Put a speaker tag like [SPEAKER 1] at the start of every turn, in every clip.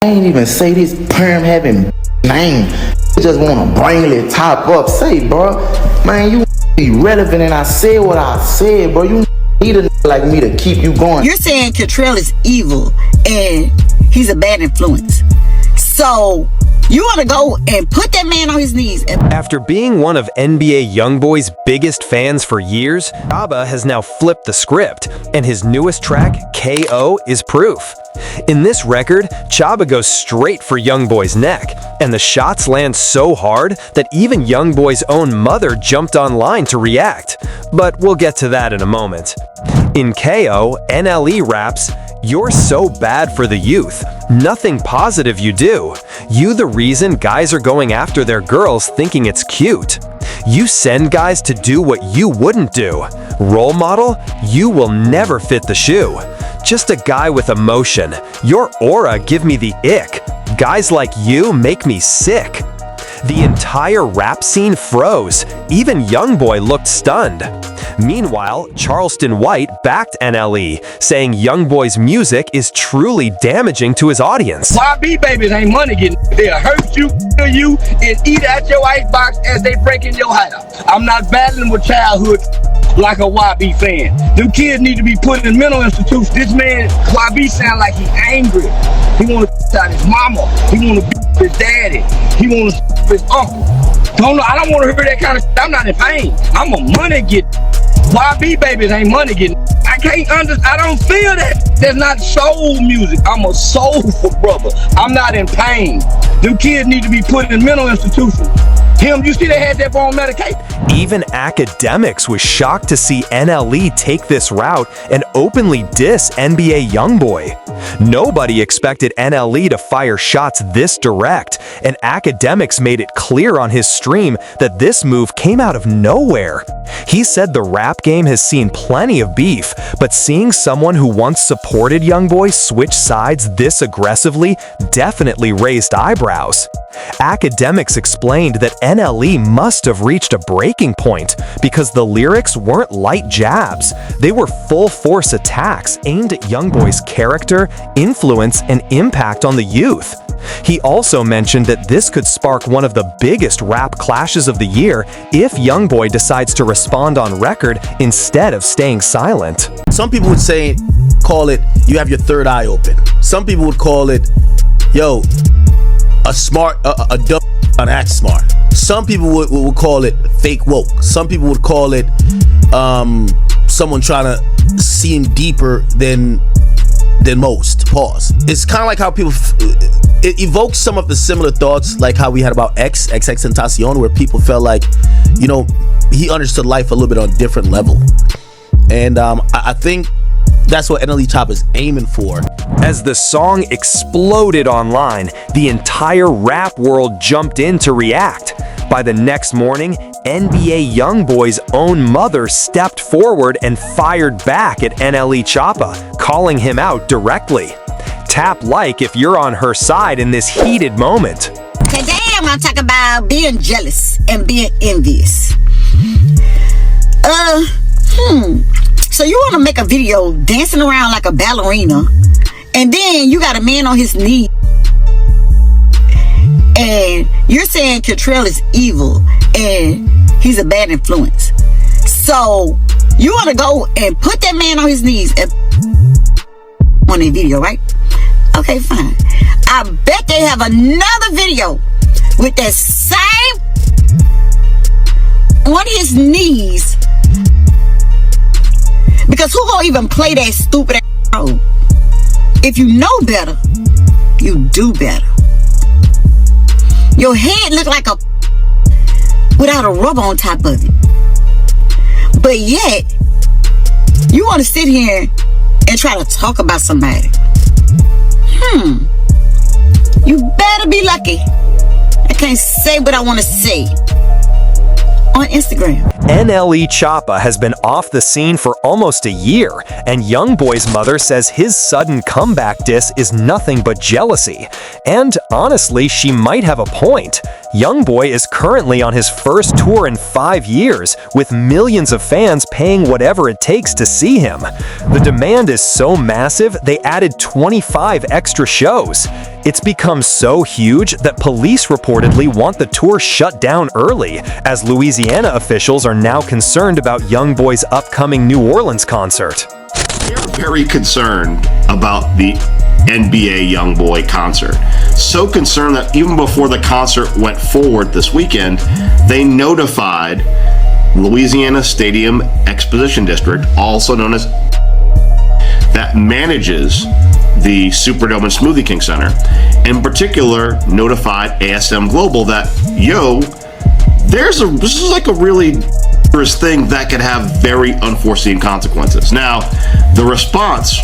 [SPEAKER 1] I ain't even say this perm having name. Just wanna bring it top up. Say, bro, man, you be relevant, and I said what I said, bro. You need a like me to keep you going.
[SPEAKER 2] You're saying Catrell is evil and he's a bad influence. So you want to go and put that man on his knees.
[SPEAKER 3] After being one of NBA YoungBoy's biggest fans for years, Chaba has now flipped the script, and his newest track, KO, is proof. In this record, Chaba goes straight for YoungBoy's neck, and the shots land so hard that even YoungBoy's own mother jumped online to react. But we'll get to that in a moment. In KO, NLE raps, "You're so bad for the youth. Nothing positive you do. You the reason guys are going after their girls thinking it's cute. You send guys to do what you wouldn't do. Role model, you will never fit the shoe. Just a guy with emotion. Your aura give me the ick. Guys like you make me sick." The entire rap scene froze. Even YoungBoy looked stunned. Meanwhile, Charleston White backed NLE, saying YoungBoy's music is truly damaging to his audience.
[SPEAKER 4] YB babies ain't money getting. They'll hurt you, kill you, and eat at your icebox as they break in your house. I'm not battling with childhood like a YB fan. Them kids need to be put in mental institutions. This man, YB, sound like he angry. He wanna out his mama. He wanna beat his daddy. He wanna his uncle. I don't wanna hear that kind of shit. I'm not in pain. I'm a money get. YB babies ain't money getting. I don't feel that. That's not soul music. I'm a soulful brother. I'm not in pain. Them kids need to be put in mental institutions. You see they had that on medication.
[SPEAKER 3] Even academics was shocked to see NLE take this route and openly diss NBA YoungBoy. Nobody expected NLE to fire shots this direct, and academics made it clear on his stream that this move came out of nowhere. He said the rap game has seen plenty of beef, but seeing someone who once supported YoungBoy switch sides this aggressively definitely raised eyebrows. Academics explained that NLE must have reached a breaking point because the lyrics weren't light jabs. They were full-force attacks aimed at YoungBoy's character, influence, and impact on the youth. He also mentioned that this could spark one of the biggest rap clashes of the year if YoungBoy decides to respond on record instead of staying silent.
[SPEAKER 5] Some people would say, call it, you have your third eye open. Some people would call it, yo, a dumb not act smart. Some people would call it fake woke. Some people would call it someone trying to seem deeper than most. Pause. It's kind of like how people it evokes some of the similar thoughts like how we had about XXXTentacion, where people felt like, you know, he understood life a little bit on a different level. And I think that's what NLE Choppa is aiming for.
[SPEAKER 3] As the song exploded online, the entire rap world jumped in to react. By the next morning, NBA YoungBoy's own mother stepped forward and fired back at NLE Choppa, calling him out directly. Tap like if you're on her side in this heated moment.
[SPEAKER 2] Today I'm gonna talk about being jealous and being envious. So you want to make a video dancing around like a ballerina, and then you got a man on his knee, and you're saying Catrell is evil and he's a bad influence. So you want to go and put that man on his knees and on a video, right? Okay, fine. I bet they have another video with that same on his knees. Because who gonna even play that stupid ass role? If you know better, you do better. Your head look like a without a rubber on top of it. But yet, you want to sit here and try to talk about somebody. You better be lucky. I can't say what I want to say on Instagram.
[SPEAKER 3] NLE Choppa has been off the scene for almost a year, and YoungBoy's mother says his sudden comeback diss is nothing but jealousy. And honestly, she might have a point. YoungBoy is currently on his first tour in 5 years, with millions of fans paying whatever it takes to see him. The demand is so massive, they added 25 extra shows. It's become so huge that police reportedly want the tour shut down early, as Louisiana officials are now concerned about YoungBoy's upcoming New Orleans concert.
[SPEAKER 6] They're very concerned about the NBA YoungBoy concert. So concerned that even before the concert went forward this weekend, they notified Louisiana Stadium Exposition District, also known as that manages the Superdome and Smoothie King Center, in particular notified ASM Global that, yo, this is like a really dangerous thing that could have very unforeseen consequences. Now, the response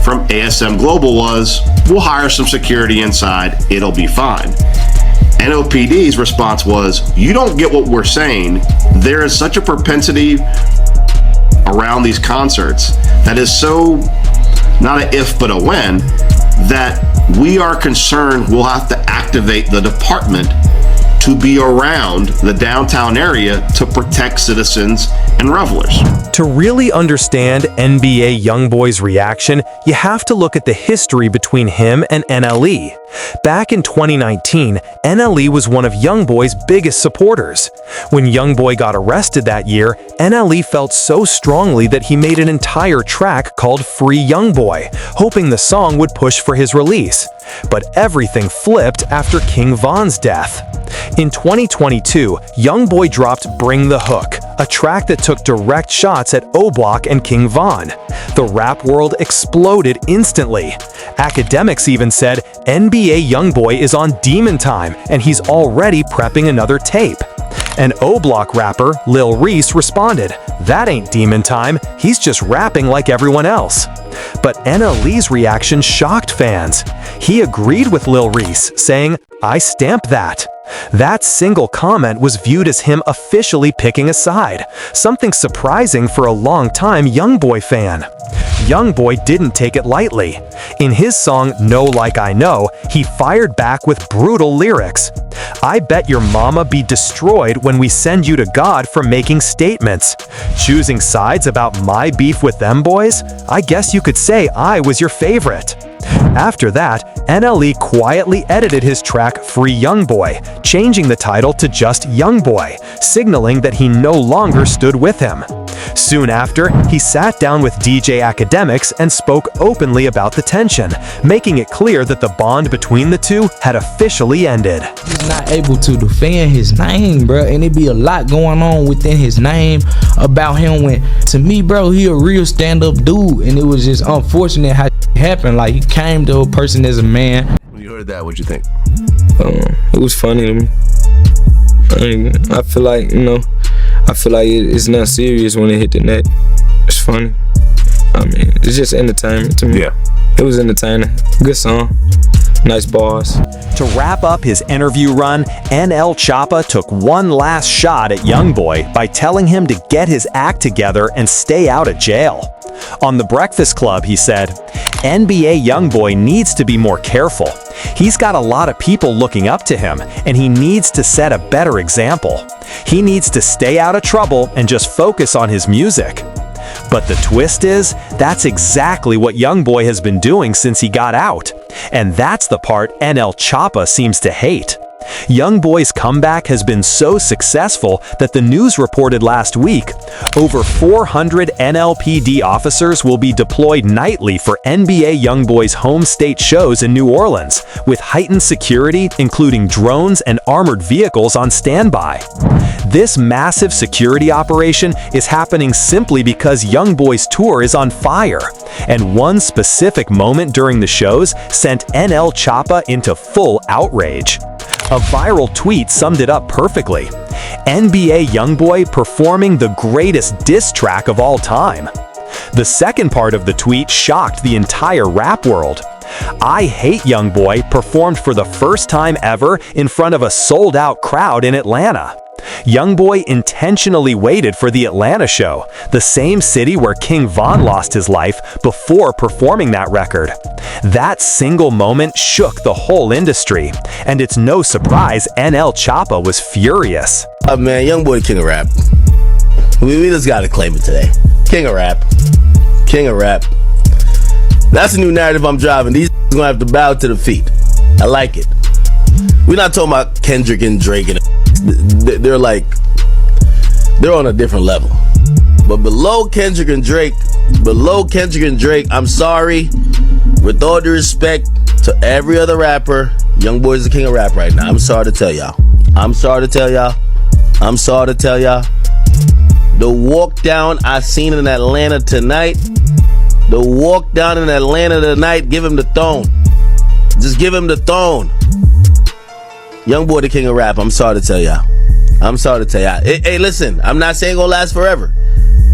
[SPEAKER 6] from ASM Global was, we'll hire some security inside, it'll be fine. NOPD's response was, you don't get what we're saying. There is such a propensity around these concerts that is so not an if but a when, that we are concerned we'll have to activate the department to be around the downtown area to protect citizens and revelers.
[SPEAKER 3] To really understand NBA YoungBoy's reaction, you have to look at the history between him and NLE. Back in 2019, NLE was one of YoungBoy's biggest supporters. When YoungBoy got arrested that year, NLE felt so strongly that he made an entire track called Free YoungBoy, hoping the song would push for his release. But everything flipped after King Von's death. In 2022, YoungBoy dropped Bring the Hook, a track that took direct shots at O-Block and King Von. The rap world exploded instantly. Academics even said NBA YoungBoy is on demon time and he's already prepping another tape. An O-Block rapper, Lil Reese, responded, "That ain't demon time, he's just rapping like everyone else." But NLE's reaction shocked fans. He agreed with Lil Reese, saying, "I stamp that." That single comment was viewed as him officially picking a side, something surprising for a long-time YoungBoy fan. YoungBoy didn't take it lightly. In his song Know Like I Know, he fired back with brutal lyrics. "I bet your mama be destroyed when we send you to God for making statements. Choosing sides about my beef with them boys? I guess you could say I was your favorite." After that, NLE quietly edited his track Free YoungBoy, changing the title to just YoungBoy, signaling that he no longer stood with him. Soon after, he sat down with DJ Academics and spoke openly about the tension, making it clear that the bond between the two had officially ended.
[SPEAKER 7] He's not able to defend his name, bro, and it be a lot going on within his name about him. When, to me, bro, he a real stand-up dude, and it was just unfortunate how it happened. Like, he came to a person as a man.
[SPEAKER 5] When you heard that, what'd you think?
[SPEAKER 7] It was funny to me. I feel like, it's not serious when it hit the net. It's funny. I mean, it's just entertainment to me.
[SPEAKER 5] Yeah.
[SPEAKER 7] It was entertaining. Good song. Nice bars.
[SPEAKER 3] To wrap up his interview run, NLE Choppa took one last shot at YoungBoy by telling him to get his act together and stay out of jail. On The Breakfast Club, he said, "NBA YoungBoy needs to be more careful. He's got a lot of people looking up to him, and he needs to set a better example. He needs to stay out of trouble and just focus on his music." But the twist is, that's exactly what YoungBoy has been doing since he got out. And that's the part NLE Choppa seems to hate. YoungBoy's comeback has been so successful that the news reported last week, over 400 NLPD officers will be deployed nightly for NBA YoungBoy's home state shows in New Orleans, with heightened security, including drones and armored vehicles on standby. This massive security operation is happening simply because YoungBoy's tour is on fire, and one specific moment during the shows sent NLE Choppa into full outrage. A viral tweet summed it up perfectly. NBA YoungBoy performing the greatest diss track of all time. The second part of the tweet shocked the entire rap world. I Hate YoungBoy performed for the first time ever in front of a sold-out crowd in Atlanta. YoungBoy intentionally waited for the Atlanta show, the same city where King Von lost his life, before performing that record. That single moment shook the whole industry, and it's no surprise NLE Choppa was furious.
[SPEAKER 5] Man, YoungBoy the king of rap. We just gotta claim it today. King of rap. King of rap. That's the new narrative I'm driving. These gonna have to bow to the feet. I like it. We're not talking about Kendrick and Drake, and they're on a different level. But below Kendrick and Drake, I'm sorry, with all due respect to every other rapper, YoungBoy's the king of rap right now. I'm sorry to tell y'all. The walk down I seen in Atlanta tonight. Give him the throne. Just give him the throne. YoungBoy the king of rap. I'm sorry to tell y'all. Hey, listen, I'm not saying it's gonna last forever.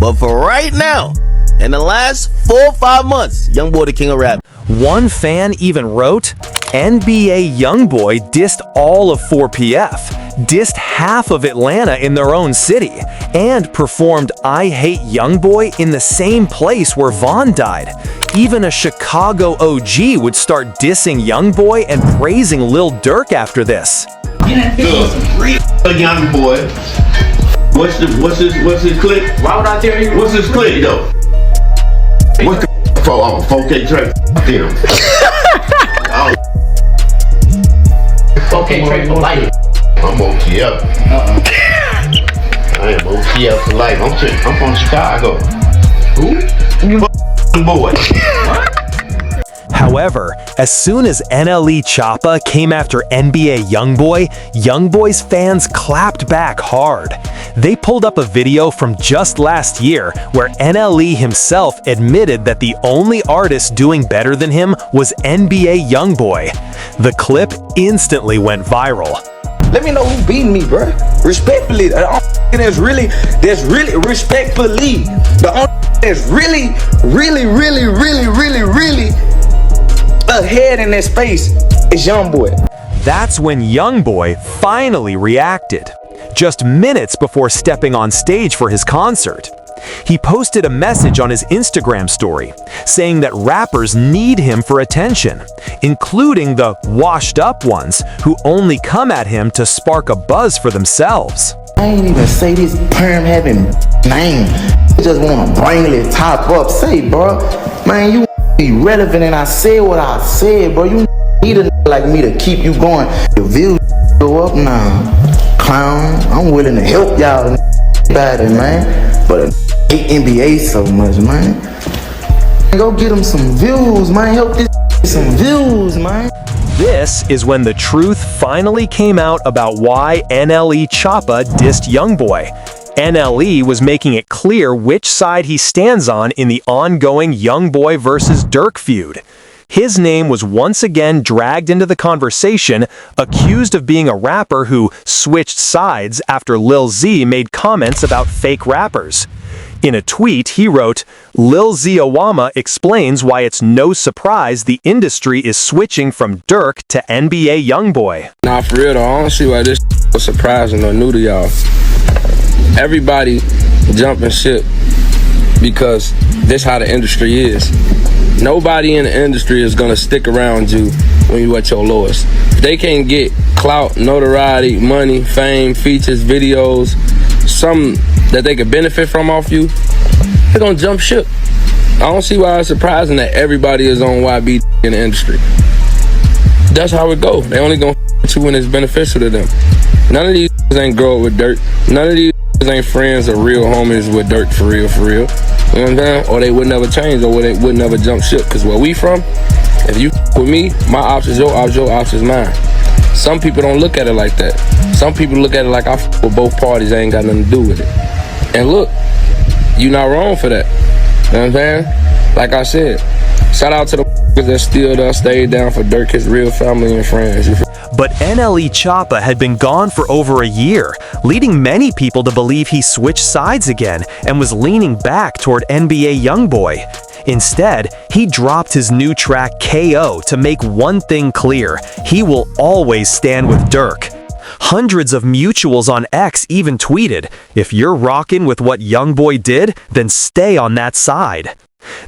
[SPEAKER 5] But for right now, in the last 4 or 5 months, YoungBoy the king of rap.
[SPEAKER 3] One fan even wrote, NBA YoungBoy dissed all of 4PF, dissed half of Atlanta in their own city, and performed I Hate YoungBoy in the same place where Von died. Even a Chicago OG would start dissing YoungBoy and praising Lil Durk after this.
[SPEAKER 6] YoungBoy. What's his click? Why would I tell you? What's his click though? What's the 4K track? Damn.
[SPEAKER 8] 4K track for life.
[SPEAKER 6] I'm OTF. I am OTF for life. I'm from Chicago. Who? Boy.
[SPEAKER 3] However, as soon as NLE Choppa came after NBA YoungBoy, YoungBoy's fans clapped back hard. They pulled up a video from just last year where NLE himself admitted that the only artist doing better than him was NBA YoungBoy. The clip instantly went viral.
[SPEAKER 1] Let me know who beating me, bro. Respectfully, the only that's really respectfully, the only that's really ahead in that space is YoungBoy.
[SPEAKER 3] That's when YoungBoy finally reacted, just minutes before stepping on stage for his concert. He posted a message on his Instagram story saying that rappers need him for attention, including the washed up ones who only come at him to spark a buzz for themselves.
[SPEAKER 1] I ain't even say this perm having name. You just wanna bring it top up. Say, bro, man, you be relevant, and I said what I said, bro. You need a like me to keep you going. Your views go up now, clown. I'm willing to help y'all about it, man. But I hate NBA so much, man. Go get them some views, man. Help this some views, man.
[SPEAKER 3] This is when the truth finally came out about why NLE Choppa dissed YoungBoy. NLE was making it clear which side he stands on in the ongoing YoungBoy versus Durk feud. His name was once again dragged into the conversation, accused of being a rapper who switched sides after Lil Z made comments about fake rappers. In a tweet, he wrote, Lil Z Awama explains why it's no surprise the industry is switching from Durk to NBA YoungBoy.
[SPEAKER 9] Nah, for real though, I don't see why this was surprising or new to y'all. Everybody jumping ship because this how the industry is. Nobody in the industry is gonna stick around you when you at your lowest. If they can't get clout, notoriety, money, fame, features, videos, something that they could benefit from off you, they're gonna jump ship. I don't see why it's surprising that everybody is on YB in the industry. That's how it go. They only gonna with you when it's beneficial to them. None of these ain't grow up with dirt. None of these ain't friends or real homies with dirt for real, for real. You know what I'm saying? Or they would never change, or they would never jump ship. Cause where we from, if you with me, my ops is your ops is mine. Some people don't look at it like that. Some people look at it like I f with both parties, I ain't got nothing to do with it. And look, you not wrong for that. You know what I'm saying? Like I said, shout out to the that still there, stayed down for Durk, his real family and friends.
[SPEAKER 3] But NLE Choppa had been gone for over a year, leading many people to believe he switched sides again and was leaning back toward NBA YoungBoy. Instead, he dropped his new track KO to make one thing clear: he will always stand with Durk. Hundreds of mutuals on X even tweeted, "If you're rocking with what YoungBoy did, then stay on that side."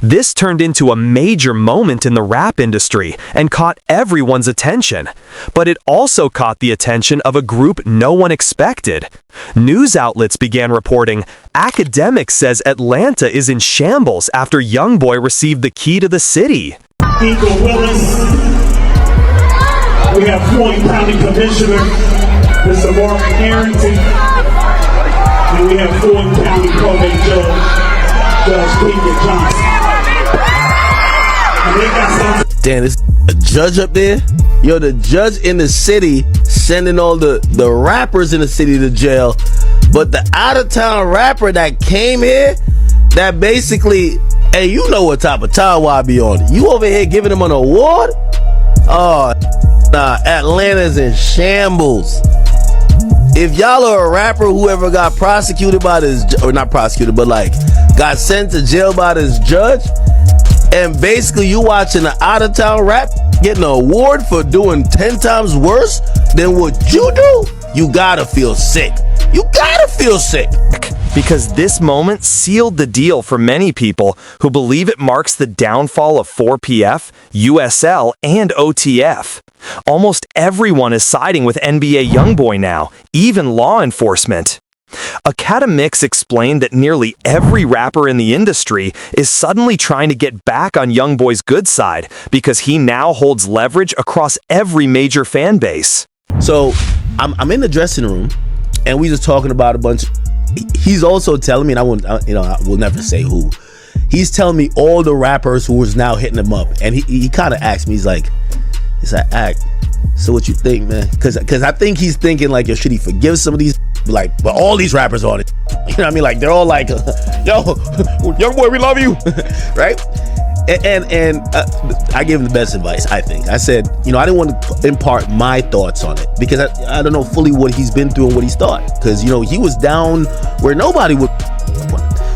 [SPEAKER 3] This turned into a major moment in the rap industry and caught everyone's attention. But it also caught the attention of a group no one expected. News outlets began reporting, "Academic says Atlanta is in shambles after YoungBoy received the key to the city."
[SPEAKER 10] Eagle Willis. We have Floyd County Commissioner, Mr. Mark Harrington. And we have Floyd County Probate Judge Peter Johnson. And they got some.
[SPEAKER 5] Damn, there's a judge up there? Yo, the judge in the city sending all the rappers in the city to jail. But the out-of-town rapper that came here, that basically, hey, you know what type of time I be on. You over here giving him an award? Oh, nah, Atlanta's in shambles. If y'all are a rapper who ever got prosecuted by this, or not prosecuted, but like got sent to jail by this judge, and basically you watching an out-of-town rap getting an award for doing 10 times worse than what you do, you gotta feel sick. You gotta feel sick.
[SPEAKER 3] Because this moment sealed the deal for many people who believe it marks the downfall of 4PF, USL, and OTF. Almost everyone is siding with NBA YoungBoy now, even law enforcement. Academics explained that nearly every rapper in the industry is suddenly trying to get back on YoungBoy's good side because he now holds leverage across every major fan base.
[SPEAKER 5] So I'm in the dressing room, and we just talking about a bunch. He's also telling me, and I will never say who. He's telling me all the rappers who was now hitting him up, and he kind of asked me, he's like, "Act, so what you think, man?" Because I think he's thinking like, yo, should he forgive some of these? Like, but all these rappers on it, you know what I mean? Like, they're all like, "Yo, YoungBoy, we love you," right? And I gave him the best advice, I think. I said, I didn't want to impart my thoughts on it because I don't know fully what he's been through and what he's thought. Because, he was down where nobody would.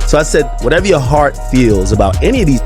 [SPEAKER 5] So I said, whatever your heart feels about any of these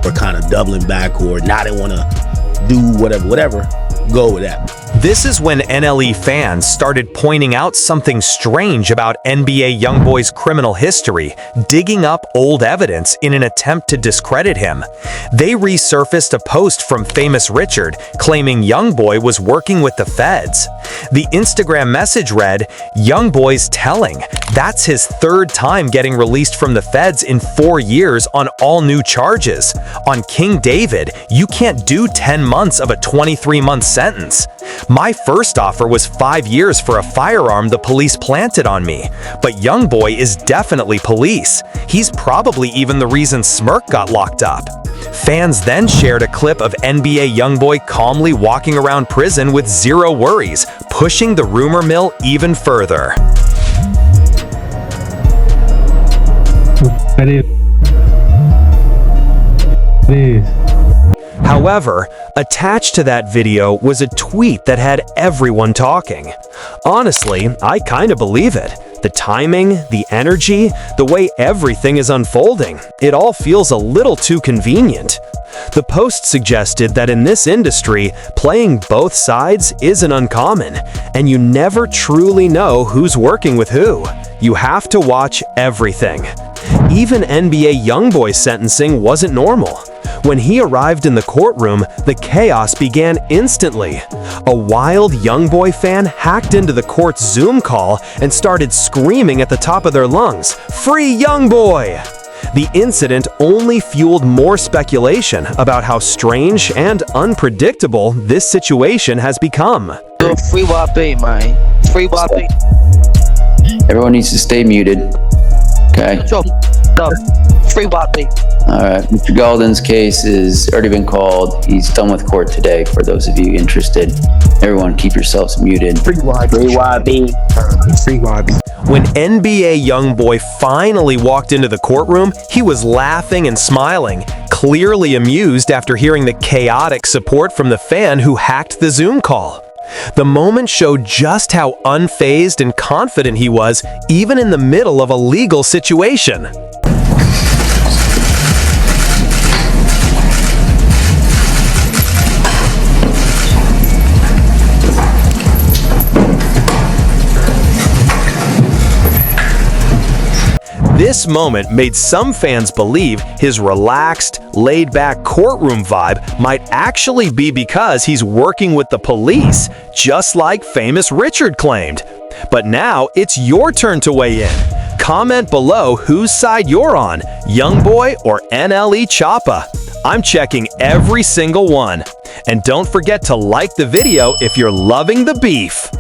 [SPEAKER 5] are kind of doubling back or not, they want to do whatever, go with that.
[SPEAKER 3] This is when NLE fans started pointing out something strange about NBA YoungBoy's criminal history, digging up old evidence in an attempt to discredit him. They resurfaced a post from Famous Richard claiming YoungBoy was working with the feds. The Instagram message read, "YoungBoy's telling. That's his third time getting released from the feds in 4 years on all new charges. On King David, you can't do 10 months of a 23-month sentence. My first offer was 5 years for a firearm the police planted on me. But YoungBoy is definitely police. He's probably even the reason Smirk got locked up." Fans then shared a clip of NBA YoungBoy calmly walking around prison with zero worries, pushing the rumor mill even further.
[SPEAKER 11] It is.
[SPEAKER 3] However, attached to that video was a tweet that had everyone talking. Honestly, I kind of believe it. The timing, the energy, the way everything is unfolding, it all feels a little too convenient. The post suggested that in this industry, playing both sides isn't uncommon, and you never truly know who's working with who. You have to watch everything. Even NBA YoungBoy's sentencing wasn't normal. When he arrived in the courtroom, the chaos began instantly. A wild YoungBoy fan hacked into the court's Zoom call and started screaming at the top of their lungs, "Free YoungBoy!" The incident only fueled more speculation about how strange and unpredictable this situation has become.
[SPEAKER 12] Free YB, man. Free YB.
[SPEAKER 13] Everyone needs to stay muted. Okay.
[SPEAKER 12] Free YB.
[SPEAKER 13] All right. Mr. Golden's case has already been called. He's done with court today. For those of you interested, everyone keep yourselves muted.
[SPEAKER 12] Free YB. Free YB.
[SPEAKER 13] Free YB.
[SPEAKER 3] When NBA YoungBoy finally walked into the courtroom, he was laughing and smiling, clearly amused after hearing the chaotic support from the fan who hacked the Zoom call. The moment showed just how unfazed and confident he was, even in the middle of a legal situation. This moment made some fans believe his relaxed, laid-back courtroom vibe might actually be because he's working with the police, just like famous Richard claimed. But now it's your turn to weigh in. Comment below whose side you're on, YoungBoy or NLE Choppa. I'm checking every single one. And don't forget to like the video if you're loving the beef.